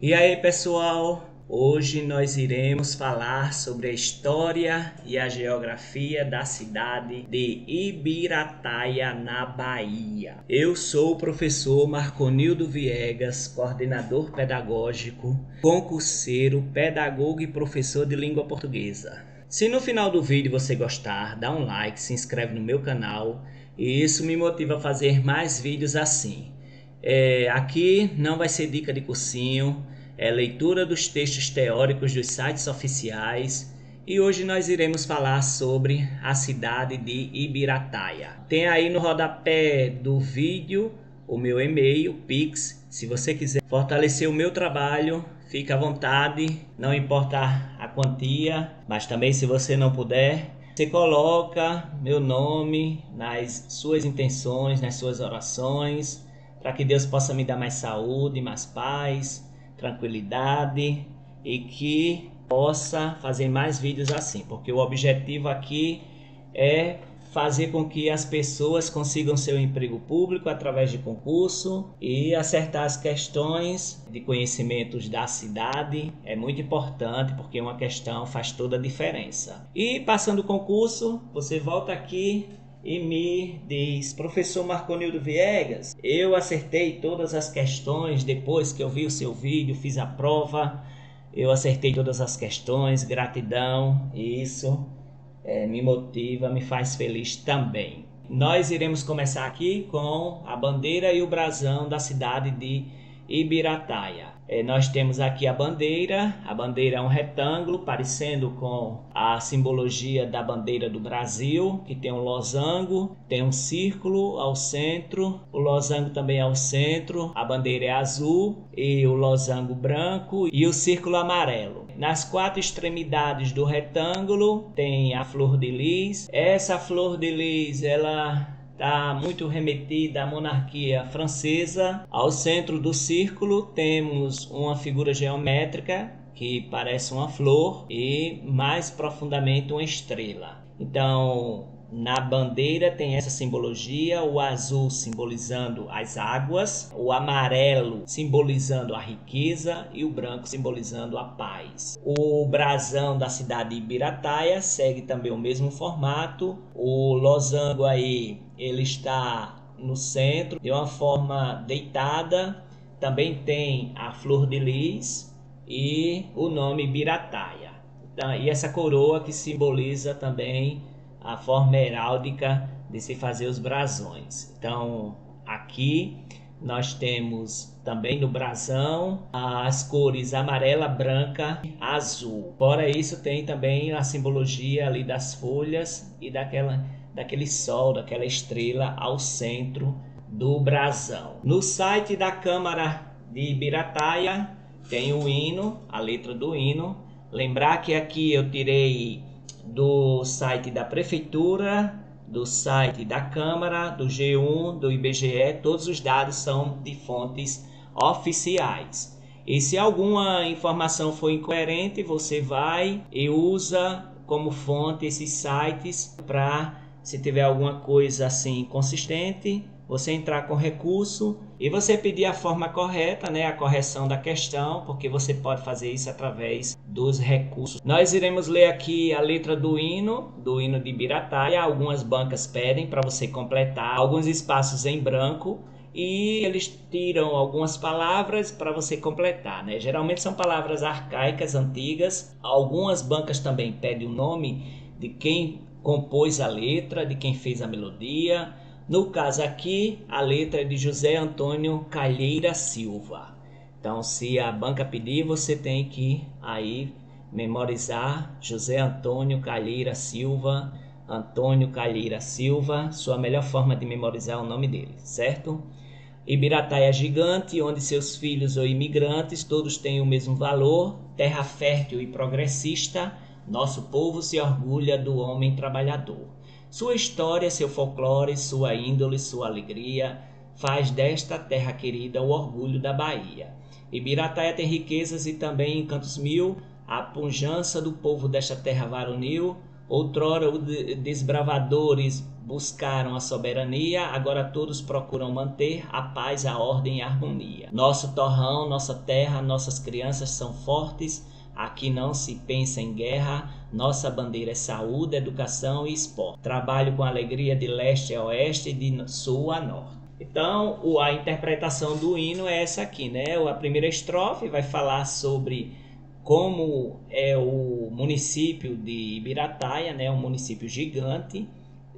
E aí, pessoal? Hoje nós iremos falar sobre a história e a geografia da cidade de Ibirataia, na Bahia. Eu sou o professor Marconildo Viegas, coordenador pedagógico, concurseiro, pedagogo e professor de língua portuguesa. Se no final do vídeo você gostar, dá um like, se inscreve no meu canal e isso me motiva a fazer mais vídeos assim. Aqui não vai ser dica de cursinho, é leitura dos textos teóricos dos sites oficiais e hoje nós iremos falar sobre a cidade de Ibirataia. Tem aí no rodapé do vídeo o meu e-mail, Pix, se você quiser fortalecer o meu trabalho, fique à vontade, não importa a quantia, mas também se você não puder, você coloca meu nome nas suas intenções, nas suas orações, para que Deus possa me dar mais saúde, mais paz, tranquilidade e que possa fazer mais vídeos assim, porque o objetivo aqui é fazer com que as pessoas consigam seu emprego público através de concurso e acertar as questões de conhecimentos da cidade. É muito importante porque uma questão faz toda a diferença. E passando o concurso, você volta aqui e me diz: professor Marconildo Viegas, eu acertei todas as questões depois que eu vi o seu vídeo, fiz a prova, eu acertei todas as questões, gratidão, isso me motiva, me faz feliz também. Nós iremos começar aqui com a bandeira e o brasão da cidade de Ibirataia. Nós temos aqui a bandeira é um retângulo parecendo com a simbologia da bandeira do Brasil, que tem um losango, tem um círculo ao centro, o losango também ao centro, a bandeira é azul e o losango branco e o círculo amarelo. Nas quatro extremidades do retângulo tem a flor de lis. Essa flor de lis, ela está muito remetida à monarquia francesa. Ao centro do círculo temos uma figura geométrica que parece uma flor e mais profundamente uma estrela. Então, na bandeira tem essa simbologia, o azul simbolizando as águas, o amarelo simbolizando a riqueza e o branco simbolizando a paz. O brasão da cidade de Ibirataia segue também o mesmo formato. O losango aí, ele está no centro de uma forma deitada. Também tem a flor de lis e o nome Ibirataia. Então, e essa coroa que simboliza também a forma heráldica de se fazer os brasões. Então, aqui nós temos também no brasão as cores amarela, branca, azul. Fora isso, tem também a simbologia ali das folhas e daquele sol, daquela estrela ao centro do brasão. No site da Câmara de Ibirataia tem o hino, a letra do hino. Lembrar que aqui eu tirei do site da Prefeitura, do site da Câmara, do G1, do IBGE, todos os dados são de fontes oficiais. E se alguma informação for incoerente, você vai e usa como fonte esses sites para, se tiver alguma coisa assim inconsistente, você entrar com recurso e você pedir a forma correta, a correção da questão, porque você pode fazer isso através dos recursos. Nós iremos ler aqui a letra do hino de Ibirataia. Algumas bancas pedem para você completar alguns espaços em branco e eles tiram algumas palavras para você completar, Geralmente são palavras arcaicas, antigas. Algumas bancas também pedem o nome de quem compôs a letra, de quem fez a melodia. No caso aqui, a letra é de José Antônio Calheira Silva. Então, se a banca pedir, você tem que aí memorizar José Antônio Calheira Silva, Antônio Calheira Silva, sua melhor forma de memorizar o nome dele, certo? Ibirataia gigante, onde seus filhos ou imigrantes todos têm o mesmo valor, terra fértil e progressista, nosso povo se orgulha do homem trabalhador. Sua história, seu folclore, sua índole, sua alegria, faz desta terra querida o orgulho da Bahia. Ibirataia tem riquezas e também encantos mil, a pujança do povo desta terra varonil, Outrora os desbravadores buscaram a soberania, agora todos procuram manter a paz, a ordem e a harmonia. Nosso torrão, nossa terra, nossas crianças são fortes, aqui não se pensa em guerra, nossa bandeira é saúde, educação e esporte. Trabalho com alegria de leste a oeste e de sul a norte. Então, a interpretação do hino é essa aqui, né? A primeira estrofe vai falar sobre como é o município de Ibirataia, né? Um município gigante,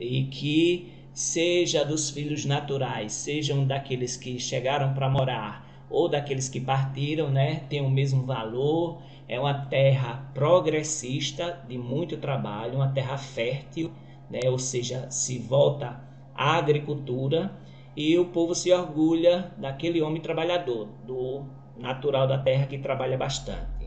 e que seja dos filhos naturais, sejam daqueles que chegaram para morar ou daqueles que partiram, né? Tem o mesmo valor. É uma terra progressista, de muito trabalho, uma terra fértil, né? Ou seja, se volta à agricultura, e o povo se orgulha daquele homem trabalhador, do natural da terra que trabalha bastante.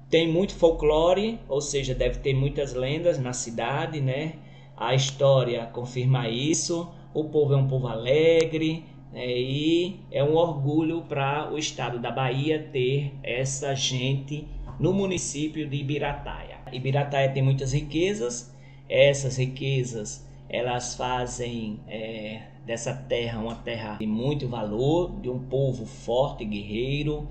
Tem muito folclore, ou seja, deve ter muitas lendas na cidade, né? A história confirma isso. O povo é um povo alegre, e é um orgulho para o estado da Bahia ter essa gente no município de Ibirataia. Ibirataia tem muitas riquezas. Essas riquezas elas fazem dessa terra uma terra de muito valor, de um povo forte, guerreiro,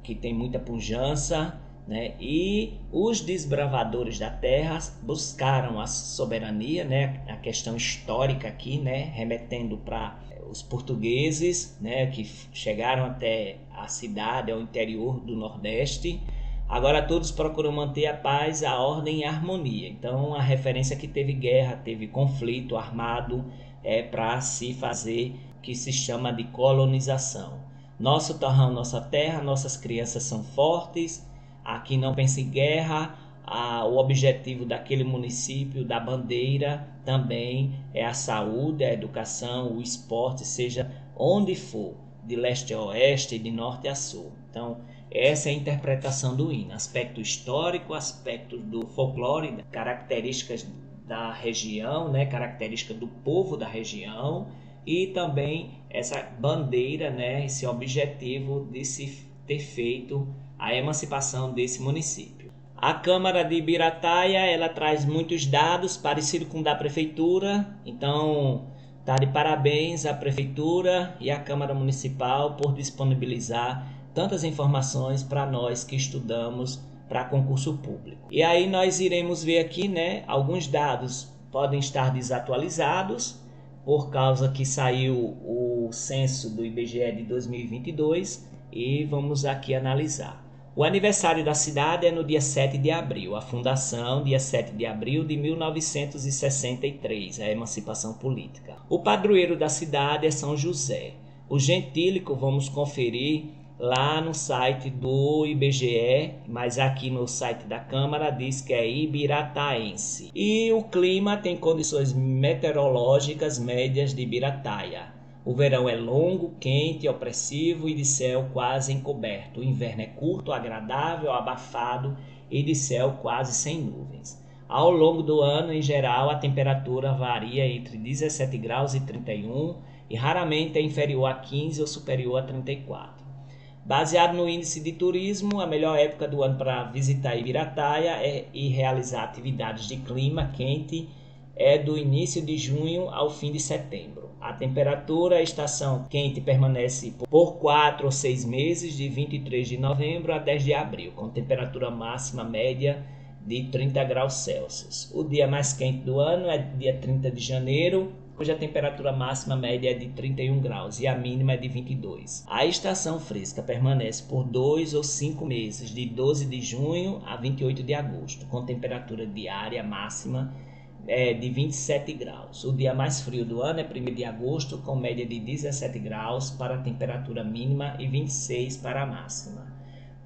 que tem muita pujança, né? E os desbravadores da terra buscaram a soberania, né? A questão histórica aqui, né? Remetendo para os portugueses, né? Que chegaram até a cidade, ao interior do Nordeste. Agora todos procuram manter a paz, a ordem e a harmonia. Então a referência que teve guerra, teve conflito armado, para se fazer o que se chama de colonização. Nosso torrão, nossa terra, nossas crianças são fortes. Aqui não pensa em guerra. O objetivo daquele município, da bandeira, também é a saúde, a educação, o esporte, seja onde for, de leste a oeste, de norte a sul. Então, essa é a interpretação do hino. Aspecto histórico, aspecto do folclore, características da região, né? Característica do povo da região, e também essa bandeira, né? Esse objetivo de se ter feito a emancipação desse município. A Câmara de Ibirataia, ela traz muitos dados parecido com o da Prefeitura, então tá de parabéns à Prefeitura e à Câmara Municipal por disponibilizar tantas informações para nós que estudamos para concurso público. E aí nós iremos ver aqui, né, alguns dados podem estar desatualizados, por causa que saiu o censo do IBGE de 2022, e vamos aqui analisar. O aniversário da cidade é no dia 7 de abril, a fundação, dia 7 de abril de 1963, a emancipação política. O padroeiro da cidade é São José. O gentílico vamos conferir lá no site do IBGE, mas aqui no site da Câmara diz que é ibirataense. E o clima tem condições meteorológicas médias de Ibirataia. O verão é longo, quente, opressivo e de céu quase encoberto. O inverno é curto, agradável, abafado e de céu quase sem nuvens. Ao longo do ano, em geral, a temperatura varia entre 17 graus e 31 e raramente é inferior a 15 ou superior a 34. Baseado no índice de turismo, a melhor época do ano para visitar Ibirataia e realizar atividades de clima quente é do início de junho ao fim de setembro. A temperatura, a estação quente permanece por 4 ou 6 meses, de 23 de novembro a 10 de abril, com temperatura máxima média de 30 graus Celsius. O dia mais quente do ano é dia 30 de janeiro, cuja temperatura máxima média é de 31 graus e a mínima é de 22. A estação fresca permanece por 2 ou 5 meses, de 12 de junho a 28 de agosto, com temperatura diária máxima de 27 graus. O dia mais frio do ano é 1º de agosto, com média de 17 graus para a temperatura mínima e 26 para a máxima.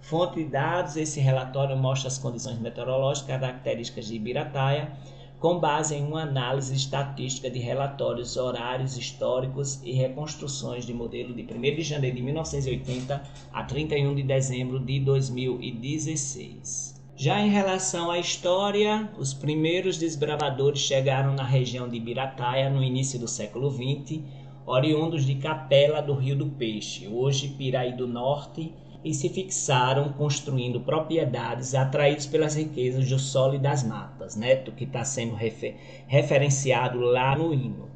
Fonte de dados: esse relatório mostra as condições meteorológicas características de Ibirataia, com base em uma análise estatística de relatórios horários históricos e reconstruções de modelo de 1º de janeiro de 1980 a 31 de dezembro de 2016. Já em relação à história, os primeiros desbravadores chegaram na região de Ibirataia no início do século XX, oriundos de Capela do Rio do Peixe, hoje Piraí do Norte, e se fixaram construindo propriedades atraídos pelas riquezas do solo e das matas, né? Que está sendo referenciado lá no hino.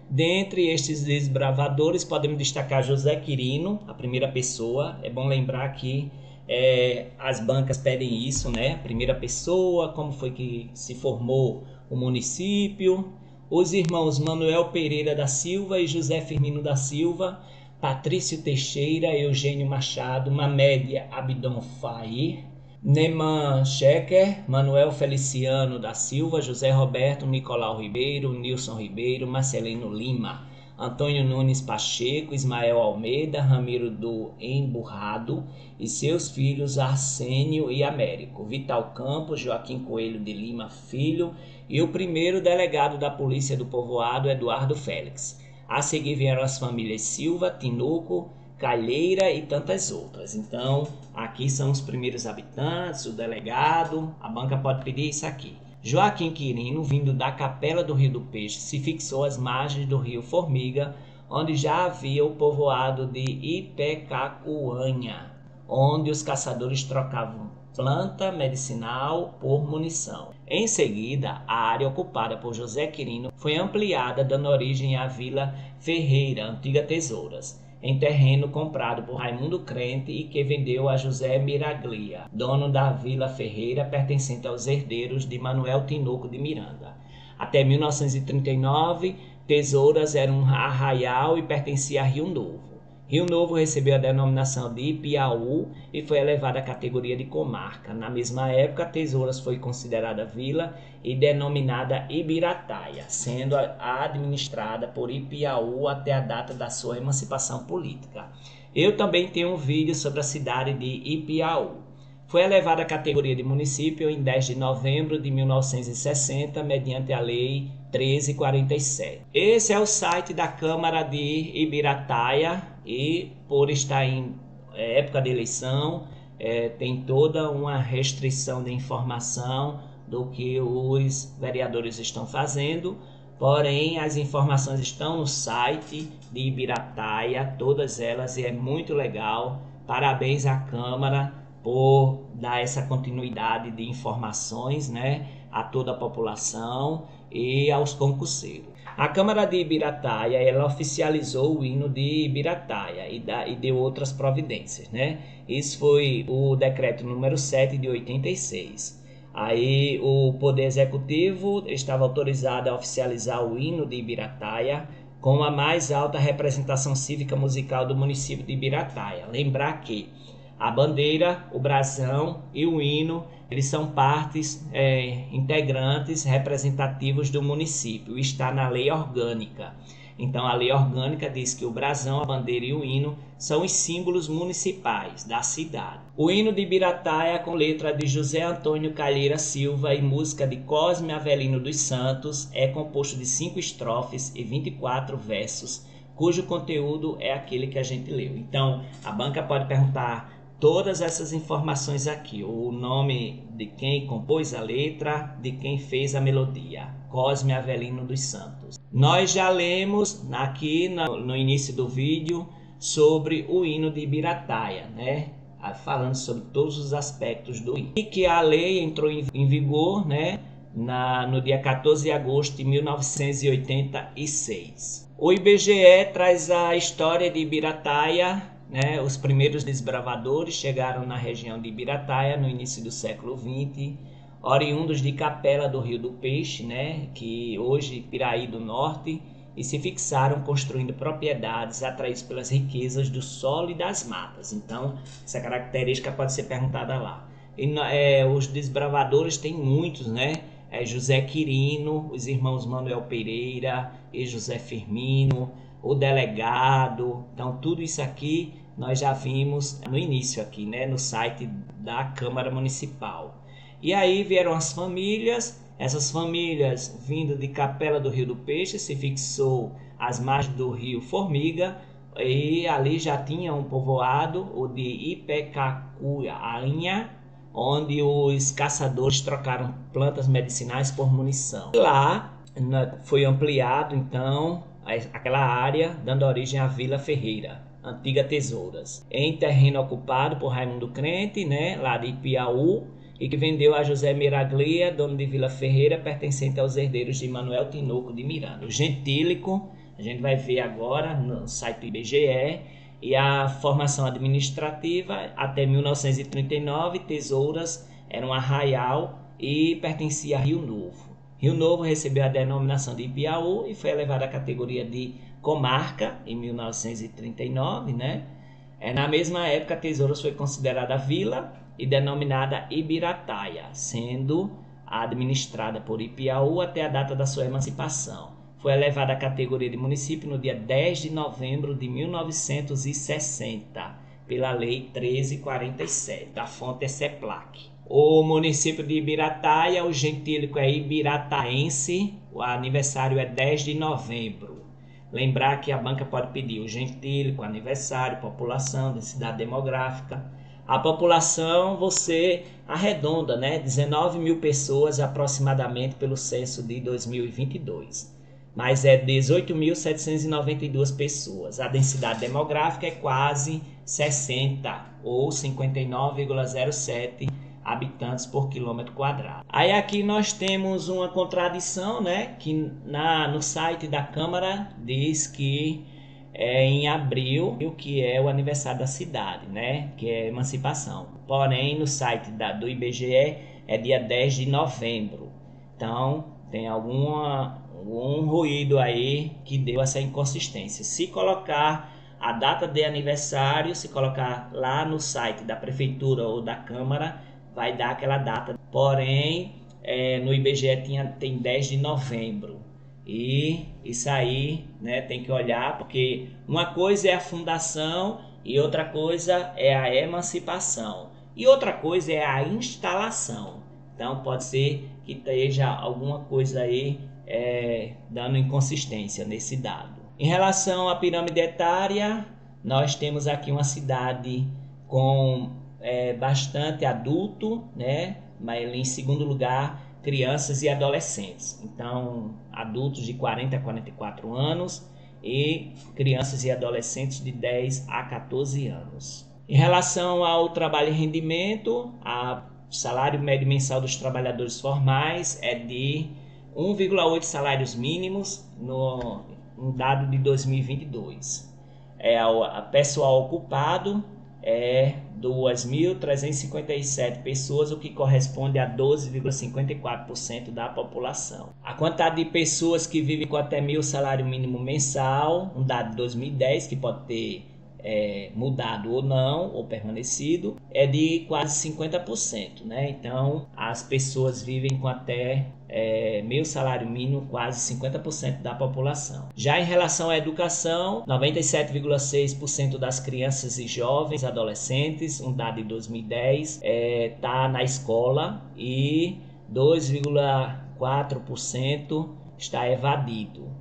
Dentre estes desbravadores, podemos destacar José Quirino, a primeira pessoa. É bom lembrar que as bancas pedem isso, né? Primeira pessoa, como foi que se formou o município. Os irmãos Manuel Pereira da Silva e José Firmino da Silva, Patrício Teixeira, Eugênio Machado, Mamédia Abdon Fair, Neman Schecker, Manuel Feliciano da Silva, José Roberto, Nicolau Ribeiro, Nilson Ribeiro, Marcelino Lima, Antônio Nunes Pacheco, Ismael Almeida, Ramiro do Emburrado e seus filhos Arsênio e Américo, Vital Campos, Joaquim Coelho de Lima Filho e o primeiro delegado da Polícia do Povoado, Eduardo Félix. A seguir vieram as famílias Silva, Tinoco, Calheira e tantas outras. Então, aqui são os primeiros habitantes, o delegado, a banca pode pedir isso aqui. Joaquim Quirino, vindo da Capela do Rio do Peixe, se fixou às margens do rio Formiga, onde já havia o povoado de Ipecacuanha, onde os caçadores trocavam planta medicinal por munição. Em seguida, a área ocupada por José Quirino foi ampliada, dando origem à Vila Ferreira, antiga Tesouras, em terreno comprado por Raimundo Crente e que vendeu a José Miraglia, dono da Vila Ferreira, pertencente aos herdeiros de Manuel Tinoco de Miranda. Até 1939, Tesouras era um arraial e pertencia a Rio Novo. Rio Novo recebeu a denominação de Ipiaú e foi elevada à categoria de comarca. Na mesma época, Tesouras foi considerada vila e denominada Ibirataia, sendo administrada por Ipiaú até a data da sua emancipação política. Eu também tenho um vídeo sobre a cidade de Ipiaú. Foi elevada à categoria de município em 10 de novembro de 1960, mediante a Lei 1347. Esse é o site da Câmara de Ibirataia e, por estar em época de eleição, tem toda uma restrição de informação do que os vereadores estão fazendo. Porém, as informações estão no site de Ibirataia, todas elas, e é muito legal. Parabéns à Câmara por dar essa continuidade de informações, né, a toda a população e aos concurseiros. A Câmara de Ibirataia, ela oficializou o hino de Ibirataia e deu outras providências, né? Isso foi o decreto número 7 de 86. Aí o Poder Executivo estava autorizado a oficializar o hino de Ibirataia com a mais alta representação cívica musical do município de Ibirataia. Lembrar que a bandeira, o brasão e o hino, eles são partes integrantes representativos do município. Está na lei orgânica. Então, a lei orgânica diz que o brasão, a bandeira e o hino são os símbolos municipais da cidade. O hino de Ibirataia, com letra de José Antônio Calheira Silva e música de Cosme Avelino dos Santos, é composto de 5 estrofes e 24 versos, cujo conteúdo é aquele que a gente leu. Então, a banca pode perguntar todas essas informações aqui, o nome de quem compôs a letra, de quem fez a melodia, Cosme Avelino dos Santos. Nós já lemos aqui no início do vídeo sobre o hino de Ibirataia, né? Falando sobre todos os aspectos do hino. E que a lei entrou em vigor, né, no dia 14 de agosto de 1986. O IBGE traz a história de Ibirataia, né? Os primeiros desbravadores chegaram na região de Ibirataia no início do século XX, oriundos de Capela do Rio do Peixe, né? Que hoje Piraí do Norte, e se fixaram construindo propriedades atraídos pelas riquezas do solo e das matas. Então, essa característica pode ser perguntada lá. Os desbravadores têm muitos, né? José Quirino, os irmãos Manuel Pereira e José Firmino, o delegado. Então, tudo isso aqui nós já vimos no início aqui, né, no site da Câmara Municipal. E aí vieram as famílias. Essas famílias, vindo de Capela do Rio do Peixe, se fixou às margens do rio Formiga, e ali já tinha um povoado, o de Ipecacuanha, onde os caçadores trocaram plantas medicinais por munição. Lá foi ampliado, então, aquela área, dando origem à Vila Ferreira, antiga Tesouras, em terreno ocupado por Raimundo Crente, né, lá de Piauí, e que vendeu a José Miraglia, dono de Vila Ferreira, pertencente aos herdeiros de Manuel Tinoco de Miranda. O gentílico, a gente vai ver agora no site do IBGE, e a formação administrativa até 1939, Tesouras era um arraial e pertencia a Rio Novo. Rio Novo recebeu a denominação de Piauí e foi elevado à categoria de comarca em 1939, né? Na mesma época, Tesouras foi considerada vila e denominada Ibirataia, sendo administrada por Ipiaú até a data da sua emancipação. Foi elevada à categoria de município no dia 10 de novembro de 1960, pela Lei 1347. A fonte é CEPLAC. O município de Ibirataia, o gentílico é ibirataense, o aniversário é 10 de novembro. Lembrar que a banca pode pedir o gentílico, aniversário, população, densidade demográfica. A população você arredonda, né? 19 mil pessoas aproximadamente pelo censo de 2022. Mas é 18.792 pessoas. A densidade demográfica é quase 60 ou 59,07 habitantes por quilômetro quadrado. Aí aqui nós temos uma contradição, né? Que no site da Câmara diz que é em abril, que é o aniversário da cidade, né? Que é a emancipação. Porém, no site do IBGE é dia 10 de novembro. Então, tem algum ruído aí que deu essa inconsistência. Se colocar a data de aniversário, se colocar lá no site da prefeitura ou da Câmara, vai dar aquela data. Porém, no IBGE tem 10 de novembro. E isso aí, né, tem que olhar, porque uma coisa é a fundação e outra coisa é a emancipação. E outra coisa é a instalação. Então pode ser que esteja alguma coisa aí dando inconsistência nesse dado. Em relação à pirâmide etária, nós temos aqui uma cidade com bastante adulto, né? Mas em segundo lugar, crianças e adolescentes. Então, adultos de 40 a 44 anos e crianças e adolescentes de 10 a 14 anos. Em relação ao trabalho e rendimento, o salário médio mensal dos trabalhadores formais é de 1,8 salários mínimos no dado de 2022. O pessoal ocupado é 2.357 pessoas, o que corresponde a 12,54% da população. A quantidade de pessoas que vivem com até 1.000 salário mínimo mensal, um dado de 2010, que pode ter mudado ou não, ou permanecido, é de quase 50%, né? Então, as pessoas vivem com até 1.000 salário mínimo, quase 50% da população. Já em relação à educação, 97,6% das crianças e jovens adolescentes, um dado de 2010, está na escola e 2,4% está evadido.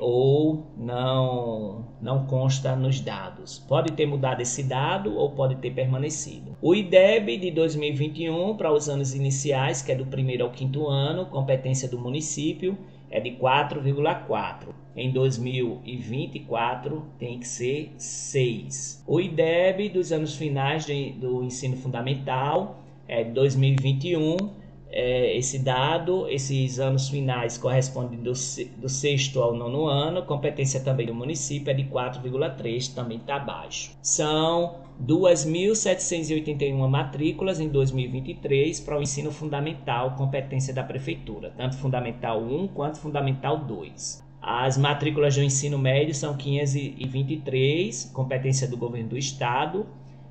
Ou não consta nos dados. Pode ter mudado esse dado ou pode ter permanecido. O IDEB de 2021 para os anos iniciais, que é do 1º ao 5º ano, competência do município, é de 4,4. Em 2024 tem que ser 6. O IDEB dos anos finais do ensino fundamental é de 2021. Esses anos finais correspondem do 6º ao 9º ano, competência também do município é de 4,3, também está baixo. São 2.781 matrículas em 2023 para o ensino fundamental, competência da prefeitura, tanto fundamental 1 quanto fundamental 2. As matrículas do ensino médio são 523, competência do governo do estado.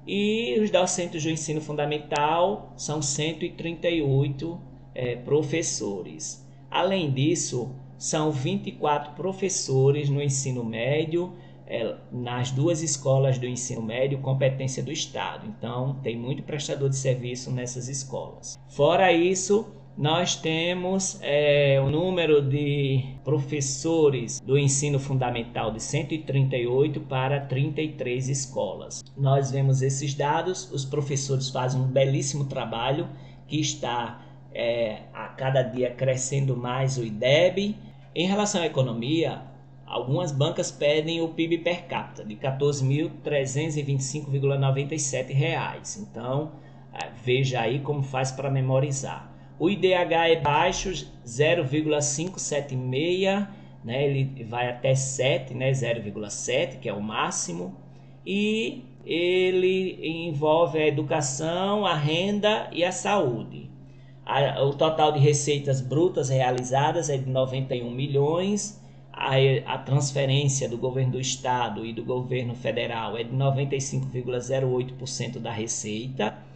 E os docentes do ensino fundamental são 138 professores. Além disso, são 24 professores no ensino médio, nas duas escolas do ensino médio, competência do estado. Então, tem muito prestador de serviço nessas escolas. Fora isso, nós temos o número de professores do ensino fundamental de 138 para 33 escolas. Nós vemos esses dados, os professores fazem um belíssimo trabalho que está a cada dia crescendo mais o IDEB. Em relação à economia, algumas bancas pedem o PIB per capita de R$ 14.325,97. Então, veja aí como faz para memorizar. O IDH é baixo, 0,576, né? Ele vai até 7, né? 0,7, que é o máximo. E ele envolve a educação, a renda e a saúde. O total de receitas brutas realizadas é de 91 milhões. A transferência do governo do estado e do governo federal é de 95,08% da receita.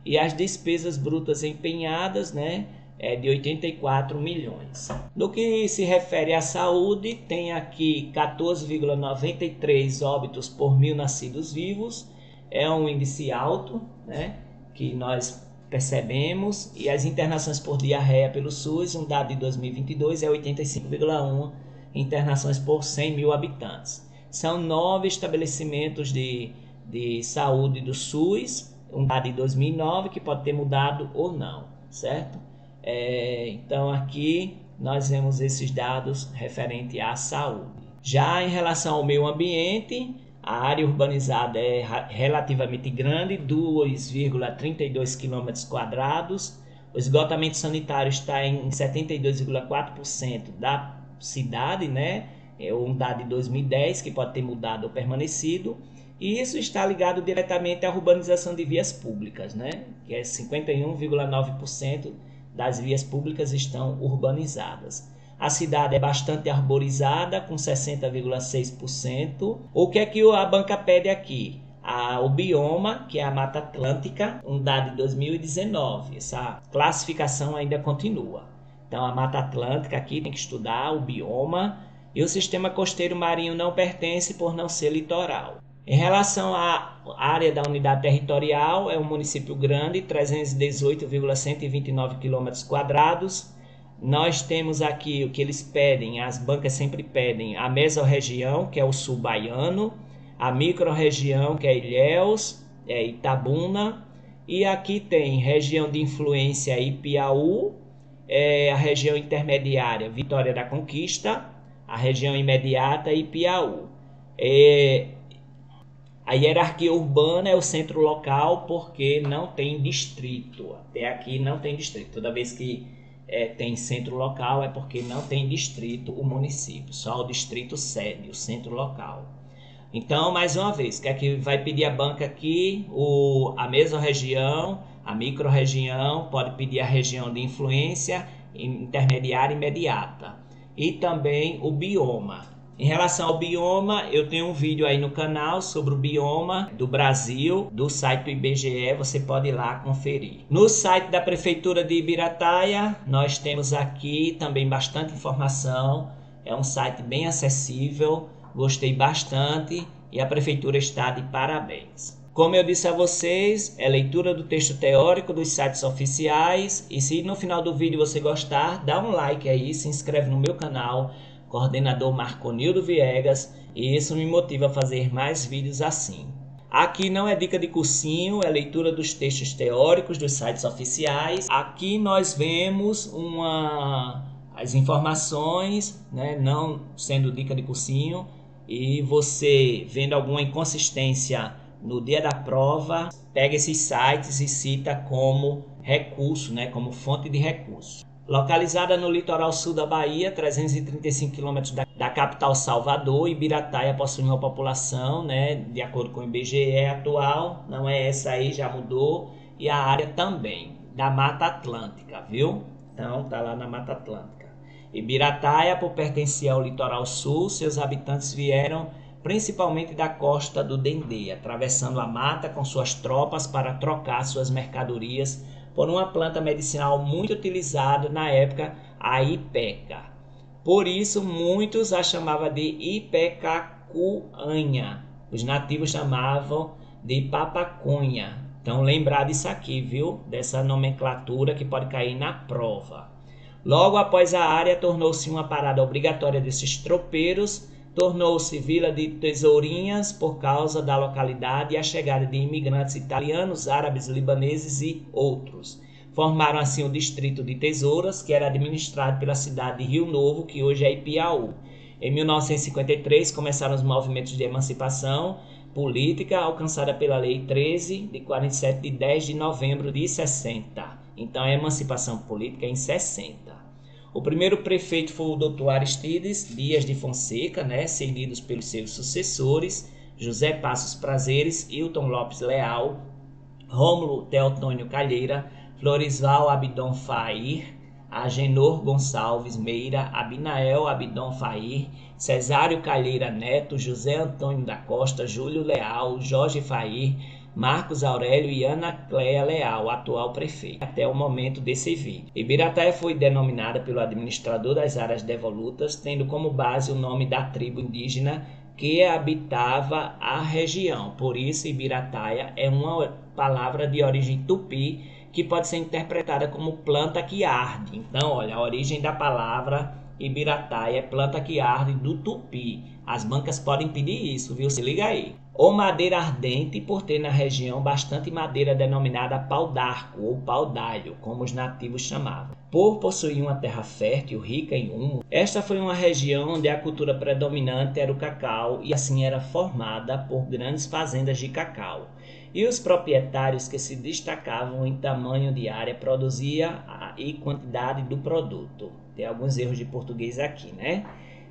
E as despesas brutas empenhadas, né, é de 84 milhões. No que se refere à saúde, tem aqui 14,93 óbitos por 1.000 nascidos vivos. É um índice alto, né, que nós percebemos. E as internações por diarreia pelo SUS, um dado de 2022, é 85,1 internações por 100 mil habitantes. São 9 estabelecimentos de saúde do SUS, um dado de 2009, que pode ter mudado ou não, certo? Então aqui nós vemos esses dados referentes à saúde. Já em relação ao meio ambiente, a área urbanizada é relativamente grande, 2,32 km². O esgotamento sanitário está em 72,4% da cidade, né? É um dado de 2010 que pode ter mudado ou permanecido. E isso está ligado diretamente à urbanização de vias públicas, né? Que é 51,9% das vias públicas estão urbanizadas. A cidade é bastante arborizada, com 60,6%. O que é que a banca pede aqui? O bioma, que é a Mata Atlântica, um dado de 2019. Essa classificação ainda continua. Então, a Mata Atlântica aqui tem que estudar o bioma. E o sistema costeiro marinho não pertence por não ser litoral. Em relação à área da unidade territorial, é um município grande, 318,129 km². Nós temos aqui o que eles pedem, as bancas sempre pedem a mesorregião, que é o sul baiano, a microrregião, que é Ilhéus, Itabuna, e aqui tem região de influência Ipiaú, a região intermediária Vitória da Conquista, a região imediata Ipiaú. A hierarquia urbana é o centro local porque não tem distrito. Até aqui não tem distrito. Toda vez que tem centro local é porque não tem distrito o município. Só o distrito sede, o centro local. Então, mais uma vez, que é que vai pedir a banca aqui a mesorregião, a microrregião, pode pedir a região de influência intermediária e imediata. E também o bioma. Em relação ao bioma, eu tenho um vídeo aí no canal sobre o bioma do Brasil, do site do IBGE, você pode ir lá conferir. No site da Prefeitura de Ibirataia, nós temos aqui também bastante informação, é um site bem acessível, gostei bastante e a Prefeitura está de parabéns. Como eu disse a vocês, é leitura do texto teórico dos sites oficiais e se no final do vídeo você gostar, dá um like aí, se inscreve no meu canal, coordenador Marconildo Viegas, e isso me motiva a fazer mais vídeos assim. Aqui não é dica de cursinho, é leitura dos textos teóricos dos sites oficiais. Aqui nós vemos as informações, né, não sendo dica de cursinho, e você vendo alguma inconsistência no dia da prova, pega esses sites e cita como recurso, né, como fonte de recurso. Localizada no litoral sul da Bahia, 335 km da capital Salvador, Ibirataia possui uma população, né, de acordo com o IBGE atual, não é essa aí, já mudou, e a área também, da Mata Atlântica, viu? Então, tá lá na Mata Atlântica. Ibirataia, por pertencer ao litoral sul, seus habitantes vieram principalmente da costa do Dendê, atravessando a mata com suas tropas para trocar suas mercadorias por uma planta medicinal muito utilizada na época, a ipeca. Por isso, muitos a chamavam de ipecacuanha. Os nativos chamavam de papaconha. Então, lembrar disso aqui, viu? Dessa nomenclatura que pode cair na prova. Logo após a área, tornou-se uma parada obrigatória desses tropeiros, tornou-se Vila de Tesourinhas por causa da localidade e a chegada de imigrantes italianos, árabes, libaneses e outros. Formaram assim o distrito de Tesouras, que era administrado pela cidade de Rio Novo, que hoje é Ipiaú. Em 1953 começaram os movimentos de emancipação política alcançada pela Lei 13 de 47 de 10 de novembro de 60. Então a emancipação política é em 60. O primeiro prefeito foi o Dr. Aristides Dias de Fonseca, seguidos pelos seus sucessores, José Passos Prazeres, Hilton Lopes Leal, Rômulo Teotônio Calheira, Floresval Abdon Fair, Agenor Gonçalves Meira, Abinael Abdon Fair, Cesário Calheira Neto, José Antônio da Costa, Júlio Leal, Jorge Fair, Marcos Aurélio e Ana Cléa Leal, atual prefeito, até o momento desse vídeo. Ibirataia foi denominada pelo administrador das áreas devolutas, tendo como base o nome da tribo indígena que habitava a região. Por isso, Ibirataia é uma palavra de origem tupi, que pode ser interpretada como planta que arde. Então, olha, a origem da palavra Ibirataia é planta que arde do tupi. As bancas podem pedir isso, viu? Se liga aí. Ou madeira ardente, por ter na região bastante madeira denominada pau-d'arco ou pau-d'alho, como os nativos chamavam. Por possuir uma terra fértil, rica em humo, esta foi uma região onde a cultura predominante era o cacau e assim era formada por grandes fazendas de cacau. E os proprietários que se destacavam em tamanho de área produzia e quantidade do produto. Tem alguns erros de português aqui,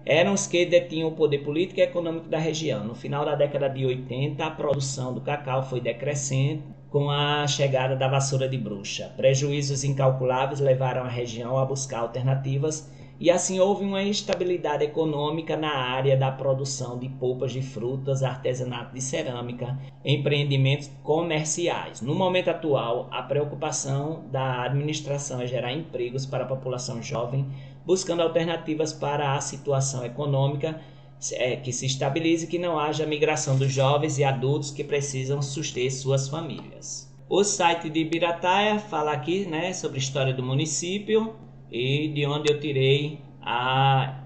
Eram os que detinham o poder político e econômico da região. No final da década de 80, a produção do cacau foi decrescente com a chegada da vassoura de bruxa. Prejuízos incalculáveis levaram a região a buscar alternativas e assim houve uma estabilidade econômica na área da produção de polpas de frutas, artesanato de cerâmica, empreendimentos comerciais. No momento atual, a preocupação da administração é gerar empregos para a população jovem, buscando alternativas para a situação econômica que se estabilize e que não haja migração dos jovens e adultos que precisam suster suas famílias. O site de Ibirataia fala aqui sobre a história do município e de onde eu tirei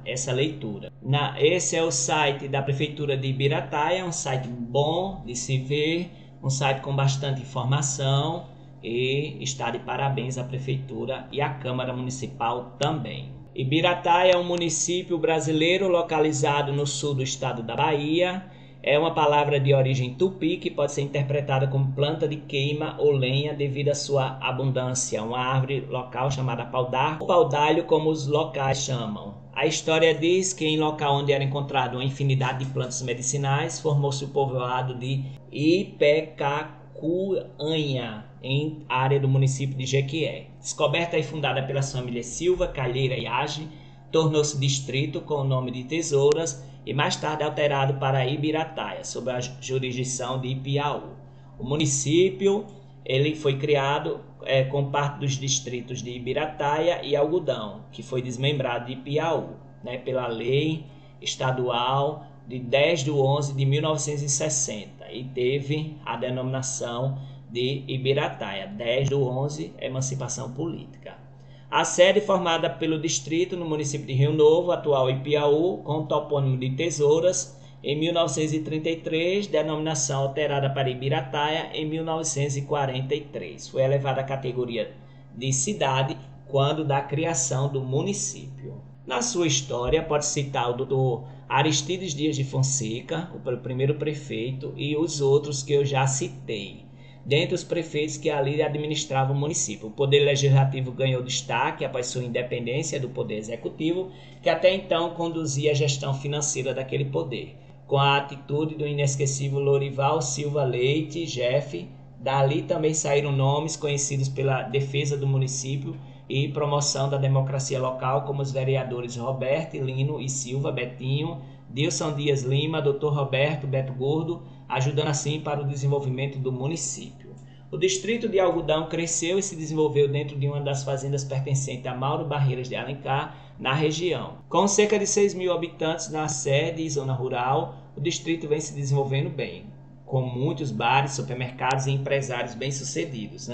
essa leitura. Esse é o site da Prefeitura de Ibirataia, um site bom de se ver, um site com bastante informação e está de parabéns à Prefeitura e à Câmara Municipal também. Ibirataia é um município brasileiro localizado no sul do estado da Bahia. É uma palavra de origem tupi que pode ser interpretada como planta de queima ou lenha devido à sua abundância, uma árvore local chamada pau-d'arco ou pau-d'alho, como os locais chamam. A história diz que em local onde era encontrada uma infinidade de plantas medicinais, formou-se o povoado de Ipecacuanha, em área do município de Jequié. Descoberta e fundada pelas famílias Silva, Calheira e Age, tornou-se distrito com o nome de Tesouras e mais tarde alterado para Ibirataia, sob a jurisdição de Ipiaú. O município foi criado com parte dos distritos de Ibirataia e Algodão, que foi desmembrado de Ipiaú, pela lei estadual de 10/11 de 1960 e teve a denominação de Ibirataia, 10/11, emancipação política. A sede formada pelo distrito no município de Rio Novo, atual Ipiaú, com o topônimo de Tesouras, em 1933, denominação alterada para Ibirataia em 1943. Foi elevada à categoria de cidade quando da criação do município. Na sua história, pode citar o Dr. Aristides Dias de Fonseca, o primeiro prefeito, e os outros que eu já citei. Dentre os prefeitos que ali administravam o município, o poder legislativo ganhou destaque após sua independência do poder executivo, que até então conduzia a gestão financeira daquele poder, com a atitude do inesquecível Lorival Silva Leite, Jeff. Dali também saíram nomes conhecidos pela defesa do município e promoção da democracia local, como os vereadores Roberto Lino e Silva, Betinho, Dilson Dias Lima, Dr. Roberto Beto Gordo, ajudando assim para o desenvolvimento do município. O distrito de Algodão cresceu e se desenvolveu dentro de uma das fazendas pertencentes a Mauro Barreiras de Alencar, na região. Com cerca de 6.000 habitantes na sede e zona rural, o distrito vem se desenvolvendo bem, com muitos bares, supermercados e empresários bem-sucedidos,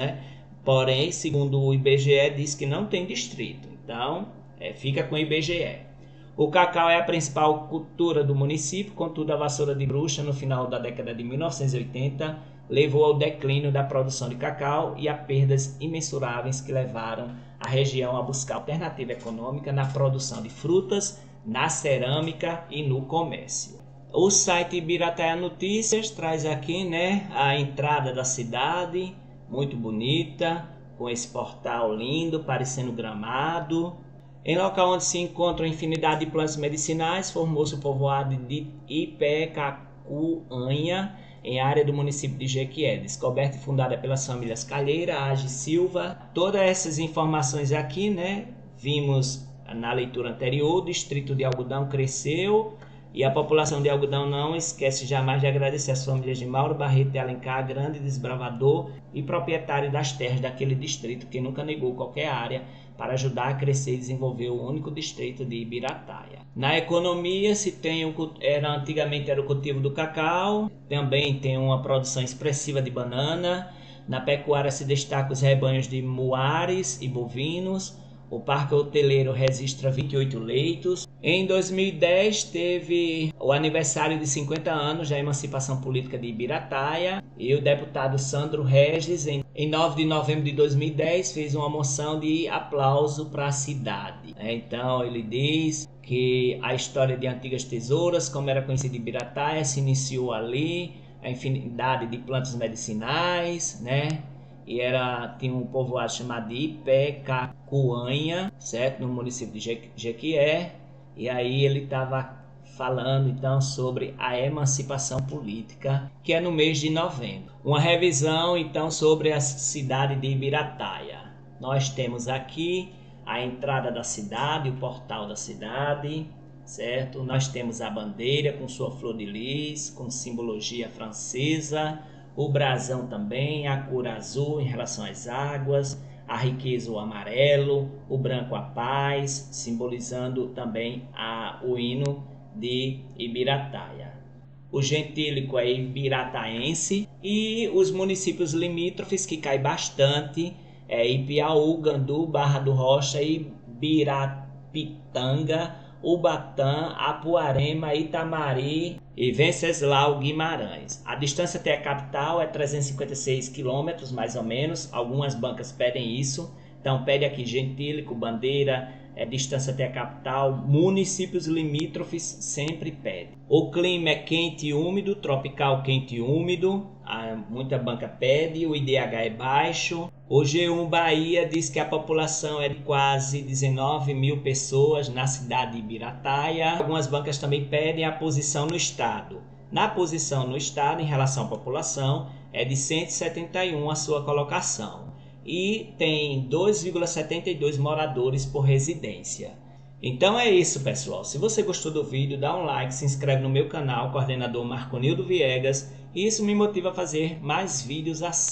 Porém, segundo o IBGE, diz que não tem distrito, então fica com o IBGE. O cacau é a principal cultura do município, contudo a vassoura de bruxa no final da década de 1980 levou ao declínio da produção de cacau e a perdas imensuráveis que levaram a região a buscar alternativa econômica na produção de frutas, na cerâmica e no comércio. O site Ibirataia Notícias traz aqui, né, a entrada da cidade, muito bonita, com esse portal lindo, parecendo gramado. Em local onde se encontram infinidade de plantas medicinais, formou-se o povoado de Ipecacuanha, em área do município de Jequié, descoberta e fundada pelas famílias Calheira, Age Silva. Todas essas informações aqui, né, vimos na leitura anterior. O distrito de Algodão cresceu e a população de Algodão não esquece jamais de agradecer às famílias de Mauro Barreto de Alencar, grande desbravador e proprietário das terras daquele distrito, que nunca negou qualquer área para ajudar a crescer e desenvolver o único distrito de Ibirataia. Na economia se tem antigamente era o cultivo do cacau, também tem uma produção expressiva de banana. Na pecuária se destacam os rebanhos de muares e bovinos. O parque hoteleiro registra 28 leitos. Em 2010 teve o aniversário de 50 anos da emancipação política de Ibirataia e o deputado Sandro Regis, em 9 de novembro de 2010, fez uma moção de aplauso para a cidade. Então ele diz que a história de Antigas Tesouras, como era conhecida Ibirataia, se iniciou ali, a infinidade de plantas medicinais, né? E tinha um povoado chamado de Ipecacuanha, certo? No município de Jequié. E aí ele estava falando então sobre a emancipação política, que é no mês de novembro. Uma revisão então sobre a cidade de Ibirataia. Nós temos aqui a entrada da cidade, o portal da cidade, certo? Nós temos a bandeira com sua flor de lis, com simbologia francesa, o brasão também, a cor azul em relação às águas, a riqueza o amarelo, o branco a paz, simbolizando também o hino de Ibirataia. O gentílico é ibirataense e os municípios limítrofes que caem bastante é Ipiaú, Gandu, Barra do Rocha, Ibirapitanga, Ubatã, Apuarema, Itamari e Venceslau Guimarães. A distância até a capital é 356 quilômetros, mais ou menos. Algumas bancas pedem isso. Então pede aqui gentílico, bandeira, distância até a capital. Municípios limítrofes sempre pede. O clima é quente e úmido, tropical quente e úmido. Muita banca pede. O IDH é baixo. O G1 Bahia diz que a população é de quase 19 mil pessoas na cidade de Ibirataia. Algumas bancas também pedem a posição no estado. Na posição no estado, em relação à população, é de 171 a sua colocação. E tem 2,72 moradores por residência. Então é isso, pessoal. Se você gostou do vídeo, dá um like, se inscreve no meu canal, coordenador Marconildo Viegas. E isso me motiva a fazer mais vídeos assim.